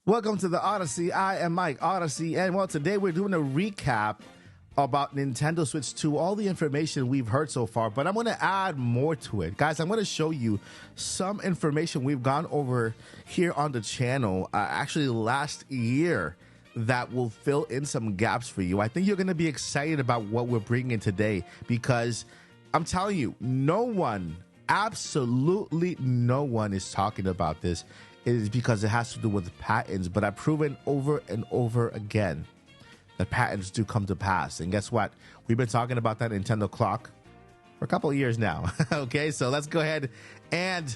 Welcome to the Odyssey. I am Mike Odyssey, and well, today we're doing a recap about Nintendo Switch 2, all the information we've heard so far, but I'm going to add more to it. Guys, I'm going to show you some information we've gone over here on the channel, actually last year, that will fill in some gaps for you. I think you're going to be excited about what we're bringing today because I'm telling you, no one, absolutely no one is talking about this. It is because it has to do with patents, but I've proven over and over again that patents do come to pass. And guess what? We've been talking about that Nintendo clock for a couple of years now. Okay, so let's go ahead and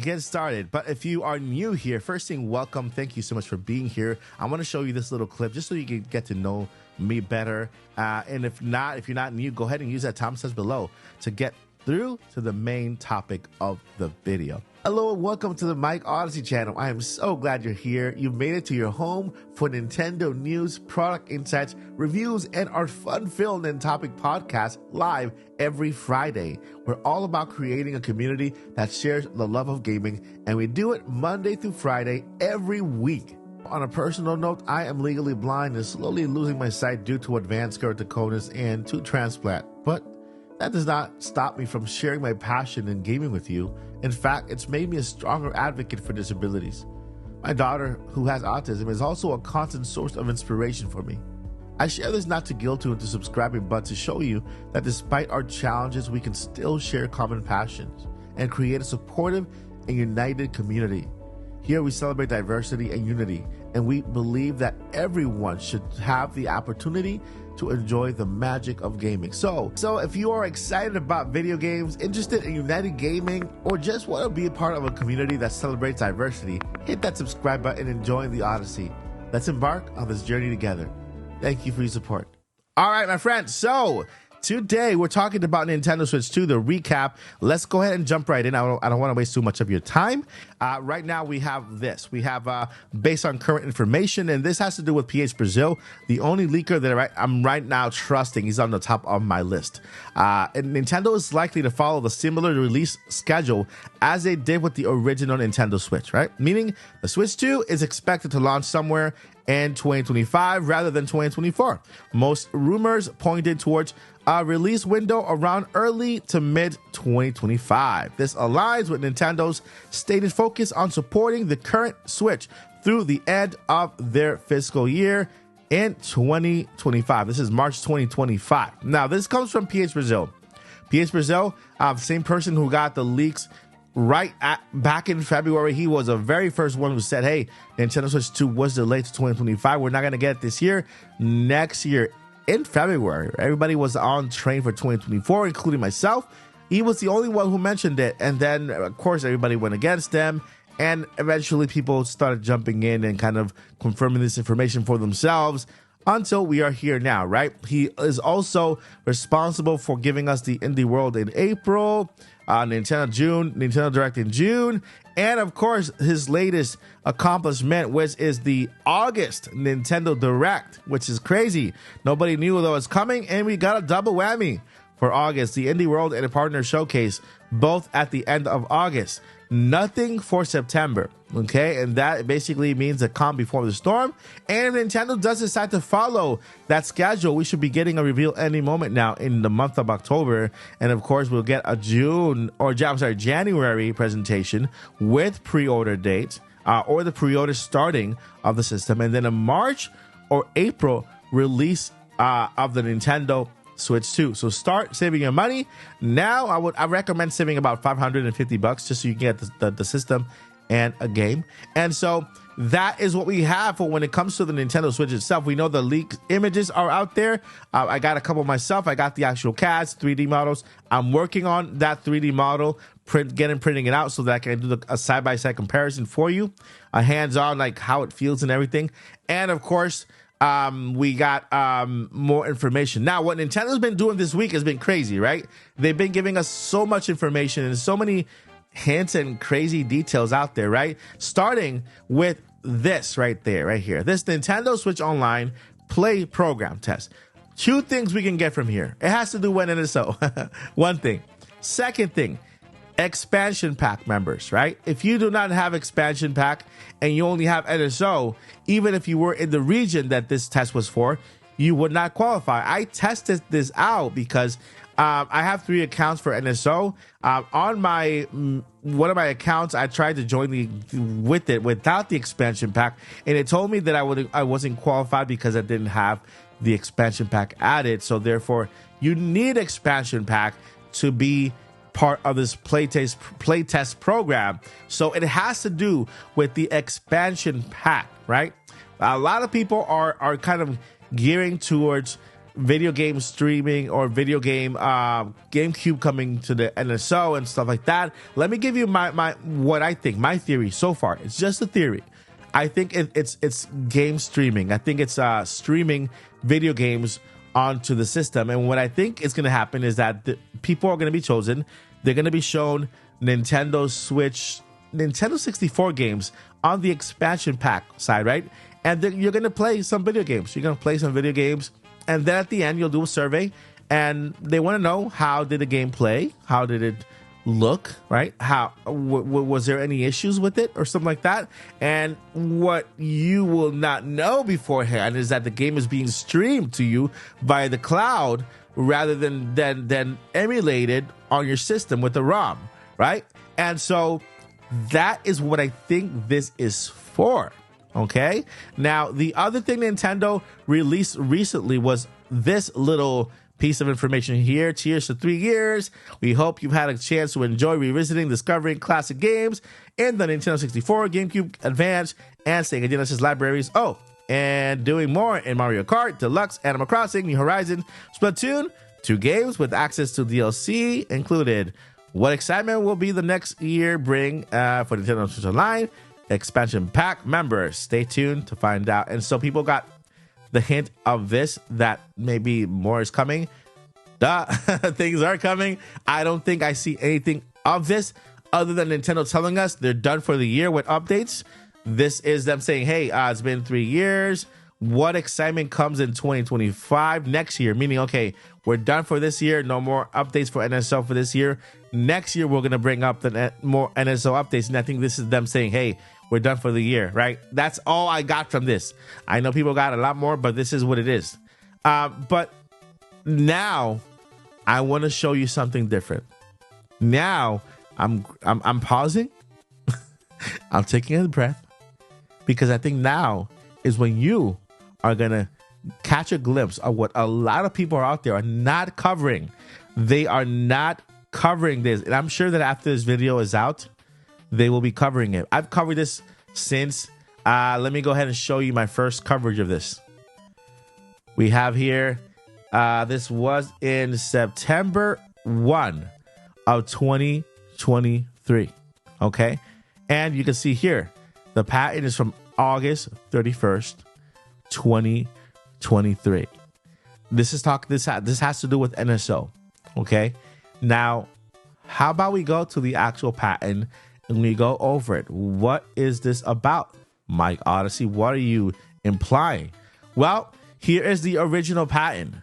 get started. But if you are new here, first thing, welcome. Thank you so much for being here. I want to show you this little clip just so you can get to know me better. And if you're not new, go ahead and use that time says below to get through to the main topic of the video. Hello and welcome to the Mike Odyssey channel. I am so glad you're here. You've made it to your home for Nintendo news, product insights, reviews, and our fun-filled Nintopics Podcast live every Friday. We're all about creating a community that shares the love of gaming, and we do it Monday through Friday every week. On a personal note, I am legally blind and slowly losing my sight due to advanced keratoconus and tooth transplant, but that does not stop me from sharing my passion in gaming with you. In fact, it's made me a stronger advocate for disabilities. My daughter, who has autism, is also a constant source of inspiration for me. I share this not to guilt you into subscribing, but to show you that despite our challenges, we can still share common passions and create a supportive and united community. Here we celebrate diversity and unity, and we believe that everyone should have the opportunity to enjoy the magic of gaming. So if you are excited about video games, interested in united gaming, or just want to be a part of a community that celebrates diversity, hit that subscribe button and join the Odyssey. Let's embark on this journey together. Thank you for your support. All right, my friends. So today we're talking about Nintendo Switch 2, the recap. Let's go ahead and jump right in. I don't want to waste too much of your time. Right now we have this. We have based on current information, and this has to do with PH Brazil, the only leaker that I'm right now trusting. He's on the top of my list. And Nintendo is likely to follow the similar release schedule as they did with the original Nintendo Switch, right? Meaning the Switch 2 is expected to launch somewhere in 2025 rather than 2024. Most rumors pointed towards a release window around early to mid 2025. This aligns with Nintendo's stated focus on supporting the current Switch through the end of their fiscal year in 2025. This is March 2025. Now, this comes from PH Brazil. PH Brazil, same person who got the leaks back in February. He was the very first one who said, hey, Nintendo Switch 2 was delayed to 2025. We're not going to get it this year. Next year in February, everybody was on train for 2024, including myself. He was the only one who mentioned it. And then, of course, everybody went against them. And eventually people started jumping in and kind of confirming this information for themselves until we are here now, right? He is also responsible for giving us the Indie World in April, Nintendo Direct in June, and of course his latest accomplishment, which is the August Nintendo Direct, which is crazy. Nobody knew that was coming, and we got a double whammy for August, the Indie World and a Partner Showcase, both at the end of August. Nothing for September, okay? And that basically means the calm before the storm. And if Nintendo does decide to follow that schedule, we should be getting a reveal any moment now in the month of October. And of course, we'll get a January presentation with pre-order dates or the pre-order starting of the system. And then a March or April release of the Nintendo Switch 2. So start saving your money now. I recommend saving about $550 just so you can get the system and a game. And so that is what we have for when it comes to the Nintendo Switch itself. We know the leaked images are out there. I got a couple myself. I got the actual CADs, 3D models. I'm working on that 3D model, printing it out so that I can do a side-by-side comparison for you, hands-on, like how it feels and everything. And of course, we got more information. Now, what Nintendo's been doing this week has been crazy, right? They've been giving us so much information and so many hints and crazy details out there, right? Starting with this right here. This Nintendo Switch Online Play Program Test. Two things we can get from here. It has to do with NSO. One thing. Second thing, expansion pack members, right? If you do not have expansion pack and you only have NSO, even if you were in the region that this test was for, you would not qualify. I tested this out because I have 3 accounts for NSO. On my one of my accounts, I tried to join with it without the expansion pack, and it told me that I wasn't qualified because I didn't have the expansion pack added. So therefore, you need expansion pack to be part of this playtest program. So it has to do with the expansion pack, right? A lot of people are kind of gearing towards video game streaming or video game GameCube coming to the NSO and stuff like that. Let me give you my what I think, my theory so far. It's just a theory. I think it's game streaming. I think it's streaming video games onto the system. And what I think is going to happen is that people are going to be chosen. They're going to be shown Nintendo Switch, Nintendo 64 games on the expansion pack side, right? And then you're going to play some video games. You're going to play some video games. And then at the end, you'll do a survey. And they want to know, how did the game play? How did it look, right? How was there any issues with it or something like that? And what you will not know beforehand is that the game is being streamed to you via the cloud rather than emulated on your system with the ROM, right? And so that is what I think this is for. Okay. Now, the other thing Nintendo released recently was this little piece of information here. Cheers to 3 years. We hope you've had a chance to enjoy revisiting, discovering classic games in the Nintendo 64, GameCube, Advance, and Sega Genesis libraries. Oh, and doing more in Mario Kart, Deluxe, Animal Crossing, New Horizons, Splatoon, 2 games with access to DLC included. What excitement will be the next year bring for Nintendo Switch Online expansion pack members? Stay tuned to find out. And so people got the hint of this, that maybe more is coming. Things are coming. I don't think I see anything of this other than Nintendo telling us they're done for the year with updates. This is them saying, hey, it's been 3 years. What excitement comes in 2025 next year? Meaning, okay, we're done for this year. No more updates for NSO for this year. Next year, we're going to bring up more NSO updates. And I think this is them saying, hey, we're done for the year, right? That's all I got from this. I know people got a lot more, but this is what it is. But now I want to show you something different. Now I'm pausing. I'm taking a breath, because I think now is when you are going to catch a glimpse of what a lot of people out there are not covering. They are not covering this. And I'm sure that after this video is out, they will be covering it. I've covered this since, let me go ahead and show you my first coverage of this. We have here, this was in September 1 of 2023. Okay. And you can see here, the patent is from August 31st, 2023. This has to do with NSO. Okay. Now, how about we go to the actual patent and we go over it? What is this about, Mike Odyssey? What are you implying? Well, here is the original patent.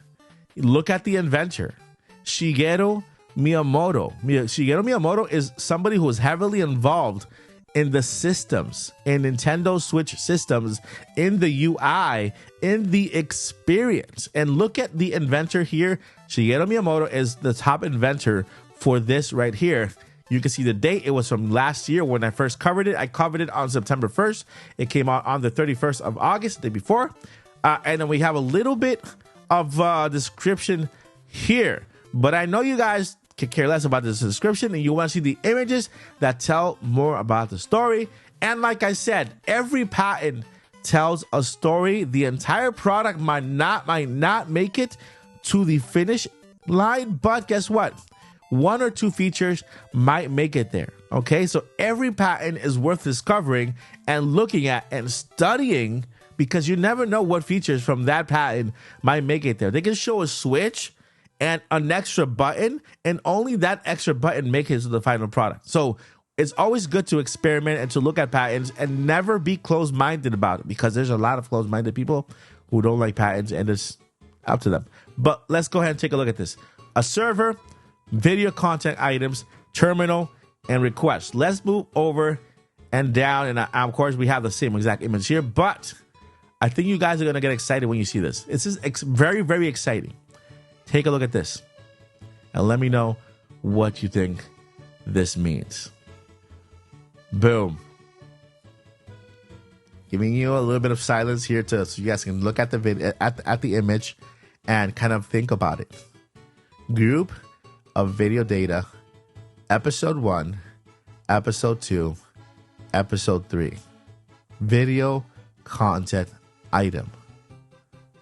Look at the inventor, Shigeru Miyamoto. Shigeru Miyamoto is somebody who is heavily involved in the systems, in Nintendo Switch systems, in the UI, in the experience. And look at the inventor here. Shigeru Miyamoto is the top inventor for this right here. You can see the date. It was from last year when I first covered it. I covered it on September 1st. It came out on the 31st of August, the day before. And then we have a little bit of description here. But I know you guys could care less about this description, and you want to see the images that tell more about the story. And like I said, every patent tells a story. The entire product might not make it to the finish line, but guess what? 1 or 2 features might make it there. Okay, so every patent is worth discovering and looking at and studying, because you never know what features from that patent might make it there. They can show a switch and an extra button, and only that extra button make it to the final product. So it's always good to experiment and to look at patents and never be closed-minded about it, because there's a lot of closed-minded people who don't like patents, and it's up to them. But let's go ahead and take a look at this. A server, video content items, terminal, and requests. Let's move over and down. And of course, we have the same exact image here, but I think you guys are going to get excited when you see this. This is very, very exciting. Take a look at this and let me know what you think this means. Boom. Giving you a little bit of silence here so you guys can look at the video, at the image and kind of think about it. Group of video data, episode 1, episode 2, episode 3. Video content item.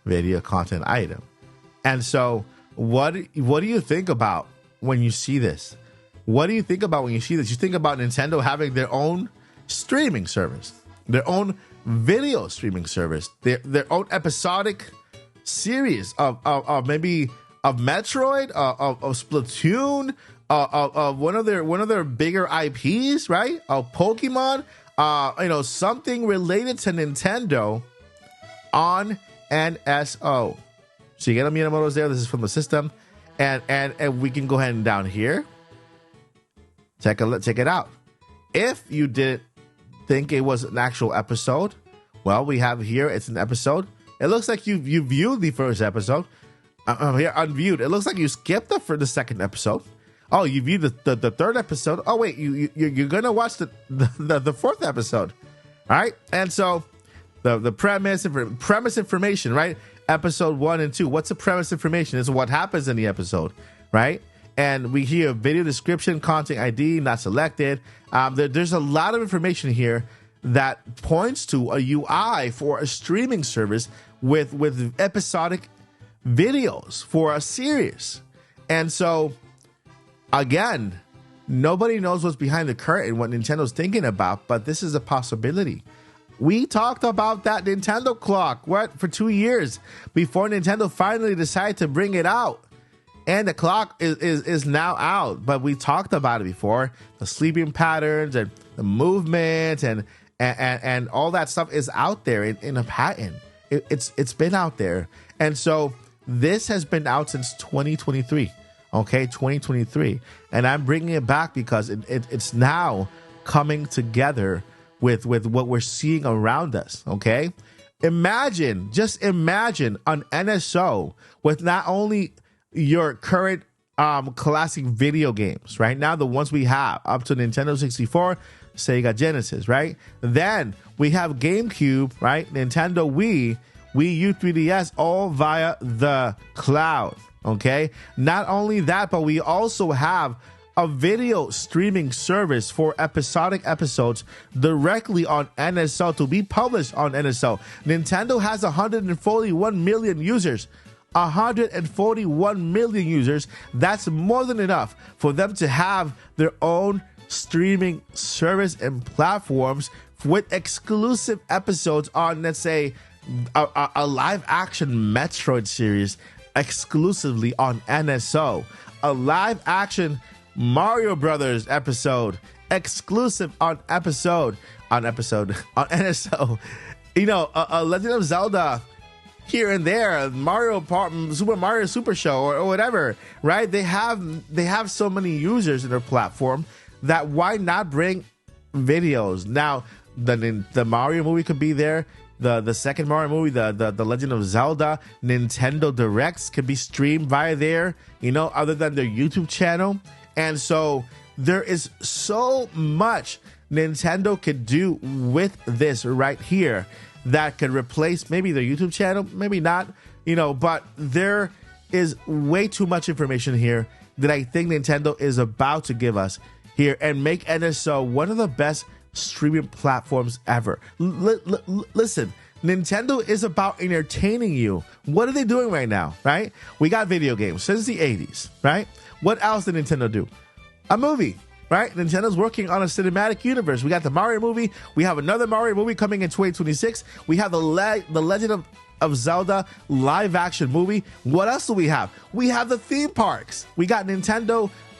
Video content item. And so what do you think about when you see this? What do you think about when you see this? You think about Nintendo having their own streaming service, their own video streaming service, their own episodic series of maybe of Metroid, of Splatoon, of one of their bigger IPs, right? Of Pokemon, something related to Nintendo on NSO. So you get a Miyamoto's there. This is from the system, and we can go ahead and down here. Check it out. If you didn't think it was an actual episode, well, we have here, it's an episode. It looks like you viewed the first episode. Here, unviewed. It looks like you skipped the second episode. Oh, you viewed the third episode. Oh, wait, you're gonna watch the fourth episode. All right, and so the premise information, right? Episode 1 and 2. What's the premise information? It's what happens in the episode, right? And we hear video description, content ID, not selected. There's a lot of information here that points to a UI for a streaming service with episodic videos for a series. And so, again, nobody knows what's behind the curtain, what Nintendo's thinking about, but this is a possibility. We talked about that Nintendo clock, for 2 years before Nintendo finally decided to bring it out. And the clock is now out, but we talked about it before. The sleeping patterns and the movement and all that stuff is out there in a patent. It's been out there. And so this has been out since 2023. Okay, 2023. And I'm bringing it back because it's now coming together with what we're seeing around us. Okay, just imagine an NSO with not only your current classic video games, right? Now the ones we have up to Nintendo 64, Sega Genesis, right? Then we have GameCube, right? Nintendo Wii U, 3DS, all via the cloud. Okay, not only that, but we also have a video streaming service for episodic episodes directly on NSO to be published on NSO. Nintendo has 141 million users. 141 million users. That's more than enough for them to have their own streaming service and platforms with exclusive episodes on, let's say, a live action Metroid series exclusively on NSO, a live action Mario Brothers episode exclusive on NSO, a Legend of Zelda here and there, Super Mario Super Show or whatever, right? They have so many users in their platform that why not bring videos? Now the Mario movie could be there. The second Mario movie, the Legend of Zelda, Nintendo Directs could be streamed via there, other than their YouTube channel. And so there is so much Nintendo could do with this right here that could replace maybe their YouTube channel, maybe not, but there is way too much information here that I think Nintendo is about to give us here and make NSO one of the best streaming platforms ever. Listen, Nintendo is about entertaining you. What are they doing right now, right? We got video games since the 80s, right? What else did Nintendo do? A movie, right? Nintendo's working on a cinematic universe. We got the Mario movie. We have another Mario movie coming in 2026. We have the Legend of Zelda live action movie. What else do we have? We have the theme parks. We got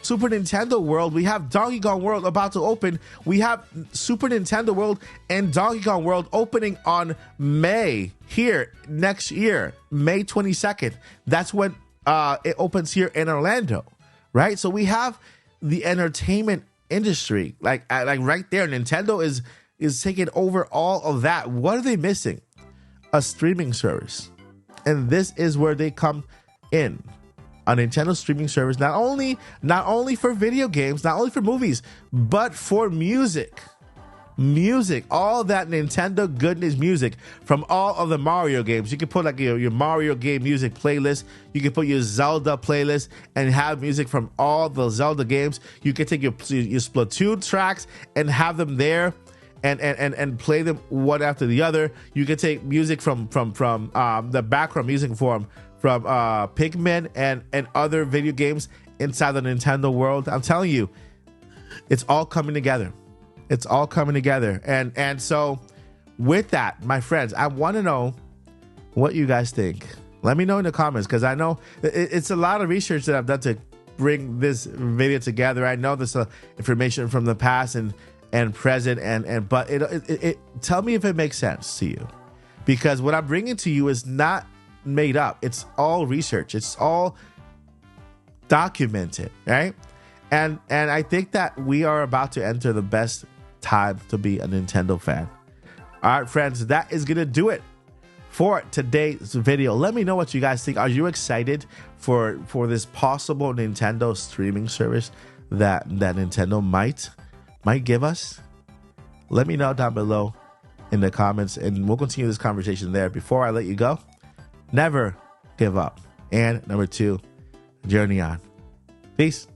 Super Nintendo World. We have Donkey Kong World about to open. We have Super Nintendo World and Donkey Kong World opening on May here next year, May 22nd. That's when it opens here in Orlando, right? So we have the entertainment industry. Like right there, Nintendo is taking over all of that. What are they missing? A streaming service. And this is where they come in. A Nintendo streaming service, not only for video games, not only for movies, but for music. Music, all that Nintendo goodness music from all of the Mario games. You can put like your Mario game music playlist. You can put your Zelda playlist and have music from all the Zelda games. You can take your Splatoon tracks and have them there and play them one after the other. You can take music from the background music from Pikmin and other video games inside the Nintendo world. I'm telling you, it's all coming together. It's all coming together. And so with that, my friends, I want to know what you guys think. Let me know in the comments, because I know it's a lot of research that I've done to bring this video together. I know this information from the past and present, but it tell me if it makes sense to you, because what I'm bringing to you is not made up. It's all research. It's all documented, right? And I think that we are about to enter the best time to be a Nintendo fan. All right, friends, that is gonna do it for today's video. Let me know what you guys think. Are you excited for this possible Nintendo streaming service that Nintendo might give us? Let me know down below in the comments, and we'll continue this conversation there. Before I let you go, never give up. And number 2, journey on. Peace.